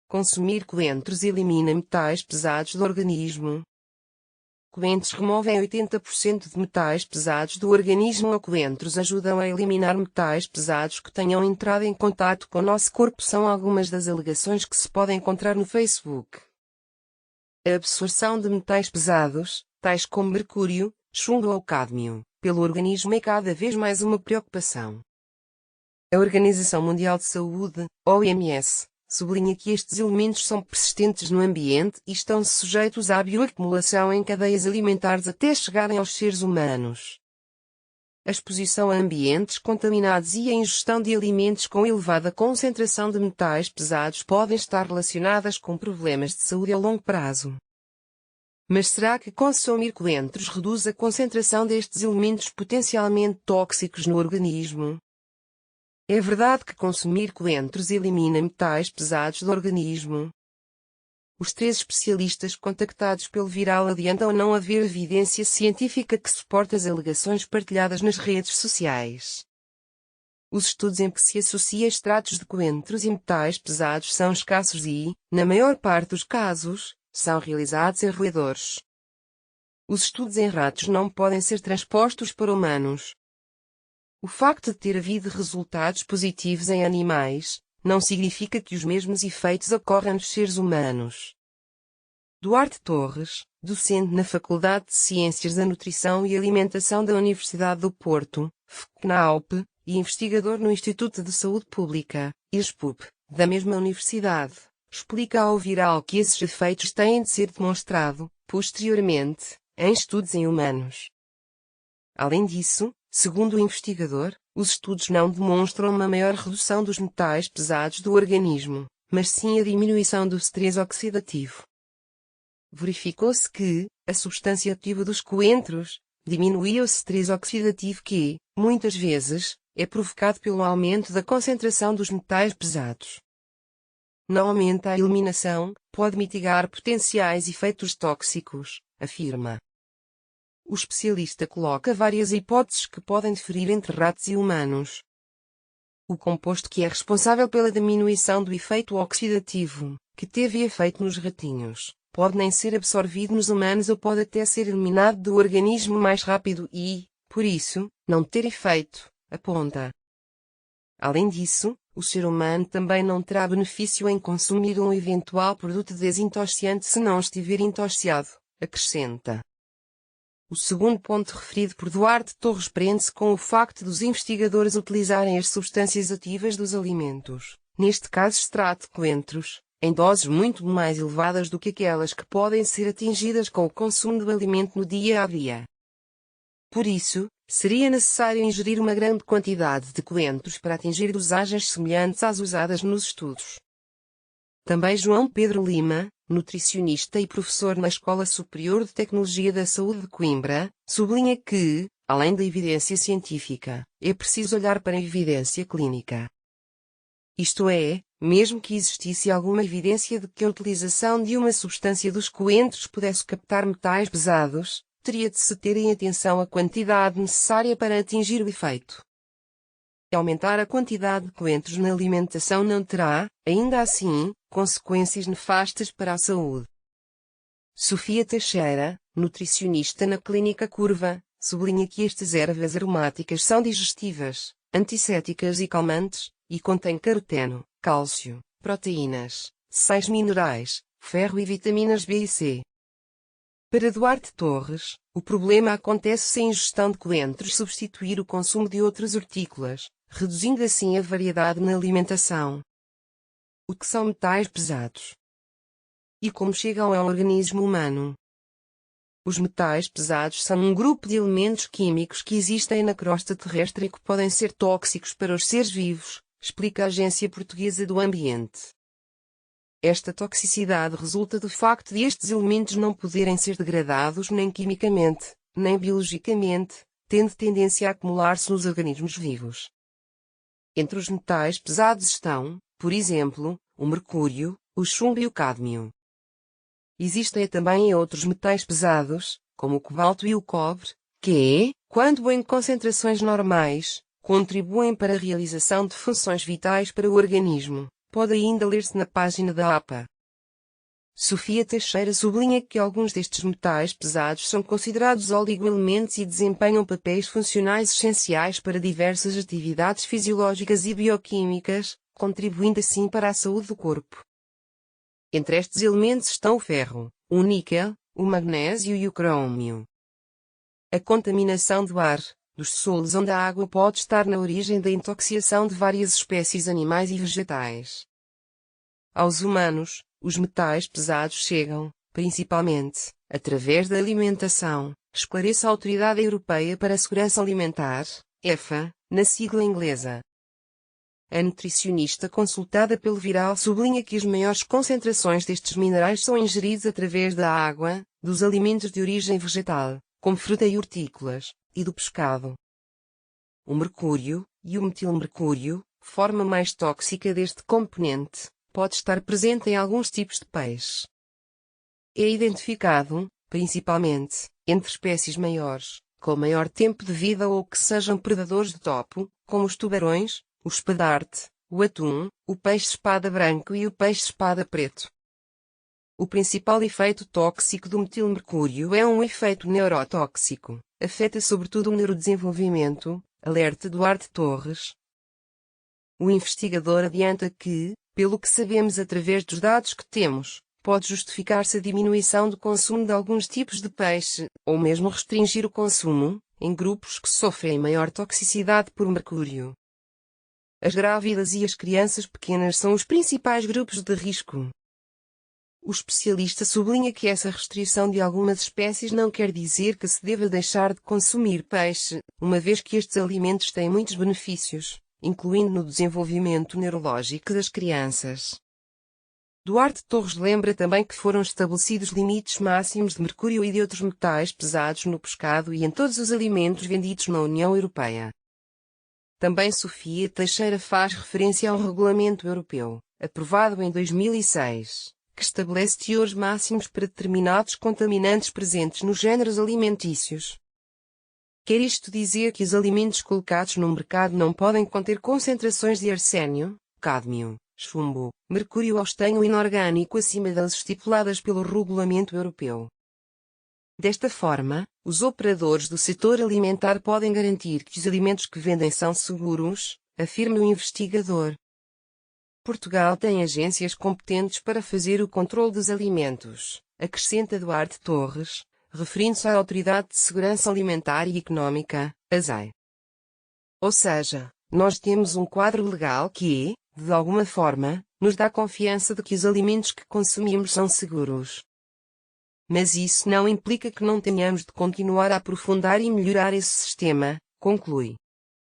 Consumir coentros elimina metais pesados do organismo. Coentros removem 80% de metais pesados do organismo ou coentros ajudam a eliminar metais pesados que tenham entrado em contato com o nosso corpo são algumas das alegações que se podem encontrar no Facebook. A absorção de metais pesados, tais como mercúrio, chumbo ou cádmio, pelo organismo é cada vez mais uma preocupação. A Organização Mundial de Saúde, OMS, sublinha que estes elementos são persistentes no ambiente e estão sujeitos à bioacumulação em cadeias alimentares até chegarem aos seres humanos. A exposição a ambientes contaminados e a ingestão de alimentos com elevada concentração de metais pesados podem estar relacionadas com problemas de saúde a longo prazo. Mas será que consumir coentros reduz a concentração destes elementos potencialmente tóxicos no organismo? É verdade que consumir coentros elimina metais pesados do organismo. Os 3 especialistas contactados pelo Viral adiantam não haver evidência científica que suporte as alegações partilhadas nas redes sociais. Os estudos em que se associa extratos de coentros e metais pesados são escassos e, na maior parte dos casos, são realizados em roedores. Os estudos em ratos não podem ser transpostos para humanos. O facto de ter havido resultados positivos em animais, não significa que os mesmos efeitos ocorram nos seres humanos. Duarte Torres, docente na Faculdade de Ciências da Nutrição e Alimentação da Universidade do Porto, FUCNAUP, e investigador no Instituto de Saúde Pública, ISPUP, da mesma universidade, explica ao Viral que esses efeitos têm de ser demonstrados, posteriormente, em estudos em humanos. Além disso, segundo o investigador, os estudos não demonstram uma maior redução dos metais pesados do organismo, mas sim a diminuição do estresse oxidativo. Verificou-se que, a substância ativa dos coentros, diminuía o estresse oxidativo que, muitas vezes, é provocado pelo aumento da concentração dos metais pesados. Não aumenta a eliminação, pode mitigar potenciais efeitos tóxicos, afirma. O especialista coloca várias hipóteses que podem diferir entre ratos e humanos. O composto que é responsável pela diminuição do efeito oxidativo, que teve efeito nos ratinhos, pode nem ser absorvido nos humanos ou pode até ser eliminado do organismo mais rápido e, por isso, não ter efeito, aponta. Além disso, o ser humano também não terá benefício em consumir um eventual produto desintoxicante se não estiver intoxicado, acrescenta. O segundo ponto referido por Duarte Torres prende-se com o facto dos investigadores utilizarem as substâncias ativas dos alimentos, neste caso extrato de coentros, em doses muito mais elevadas do que aquelas que podem ser atingidas com o consumo do alimento no dia a dia. Por isso, seria necessário ingerir uma grande quantidade de coentros para atingir dosagens semelhantes às usadas nos estudos. Também João Pedro Lima, nutricionista e professor na Escola Superior de Tecnologia da Saúde de Coimbra, sublinha que, além da evidência científica, é preciso olhar para a evidência clínica. Isto é, mesmo que existisse alguma evidência de que a utilização de uma substância dos coentros pudesse captar metais pesados, teria de se ter em atenção a quantidade necessária para atingir o efeito. Aumentar a quantidade de coentros na alimentação não terá, ainda assim, consequências nefastas para a saúde. Sofia Teixeira, nutricionista na Clínica Curva, sublinha que estas ervas aromáticas são digestivas, antissépticas e calmantes, e contêm caroteno, cálcio, proteínas, sais minerais, ferro e vitaminas B e C. Para Duarte Torres, o problema acontece se a ingestão de coentros substituir o consumo de outras hortícolas, reduzindo assim a variedade na alimentação. O que são metais pesados? E como chegam ao organismo humano? Os metais pesados são um grupo de elementos químicos que existem na crosta terrestre e que podem ser tóxicos para os seres vivos, explica a Agência Portuguesa do Ambiente. Esta toxicidade resulta do facto de estes elementos não poderem ser degradados nem quimicamente, nem biologicamente, tendo tendência a acumular-se nos organismos vivos. Entre os metais pesados estão, por exemplo, o mercúrio, o chumbo e o cádmio. Existem também outros metais pesados, como o cobalto e o cobre, que, quando em concentrações normais, contribuem para a realização de funções vitais para o organismo, pode ainda ler-se na página da APA. Sofia Teixeira sublinha que alguns destes metais pesados são considerados oligoelementos e desempenham papéis funcionais essenciais para diversas atividades fisiológicas e bioquímicas, contribuindo assim para a saúde do corpo. Entre estes elementos estão o ferro, o níquel, o magnésio e o crômio. A contaminação do ar, dos solos ou da água pode estar na origem da intoxicação de várias espécies animais e vegetais. Aos humanos, os metais pesados chegam, principalmente, através da alimentação, esclarece a Autoridade Europeia para a Segurança Alimentar, EFA, na sigla inglesa. A nutricionista consultada pelo Viral sublinha que as maiores concentrações destes minerais são ingeridos através da água, dos alimentos de origem vegetal, como fruta e hortícolas, e do pescado. O mercúrio, e o metilmercúrio, forma mais tóxica deste componente, pode estar presente em alguns tipos de peixe. É identificado, principalmente, entre espécies maiores, com maior tempo de vida ou que sejam predadores de topo, como os tubarões, o espadarte, o atum, o peixe-espada branco e o peixe-espada preto. O principal efeito tóxico do metilmercúrio é um efeito neurotóxico, afeta sobretudo o neurodesenvolvimento, alerta Duarte Torres. O investigador adianta que, pelo que sabemos através dos dados que temos, pode justificar-se a diminuição do consumo de alguns tipos de peixe, ou mesmo restringir o consumo, em grupos que sofrem maior toxicidade por mercúrio. As grávidas e as crianças pequenas são os principais grupos de risco. O especialista sublinha que essa restrição de algumas espécies não quer dizer que se deva deixar de consumir peixe, uma vez que estes alimentos têm muitos benefícios, incluindo no desenvolvimento neurológico das crianças. Duarte Torres lembra também que foram estabelecidos limites máximos de mercúrio e de outros metais pesados no pescado e em todos os alimentos vendidos na União Europeia. Também Sofia Teixeira faz referência ao Regulamento Europeu, aprovado em 2006, que estabelece teores máximos para determinados contaminantes presentes nos géneros alimentícios. Quer isto dizer que os alimentos colocados no mercado não podem conter concentrações de arsênio, cádmio, chumbo, mercúrio ou estanho inorgânico acima das estipuladas pelo Regulamento Europeu. Desta forma, os operadores do setor alimentar podem garantir que os alimentos que vendem são seguros, afirma o investigador. Portugal tem agências competentes para fazer o controle dos alimentos, acrescenta Duarte Torres, referindo-se à Autoridade de Segurança Alimentar e Económica, ASAE. Ou seja, nós temos um quadro legal que, de alguma forma, nos dá confiança de que os alimentos que consumimos são seguros. Mas isso não implica que não tenhamos de continuar a aprofundar e melhorar esse sistema, conclui.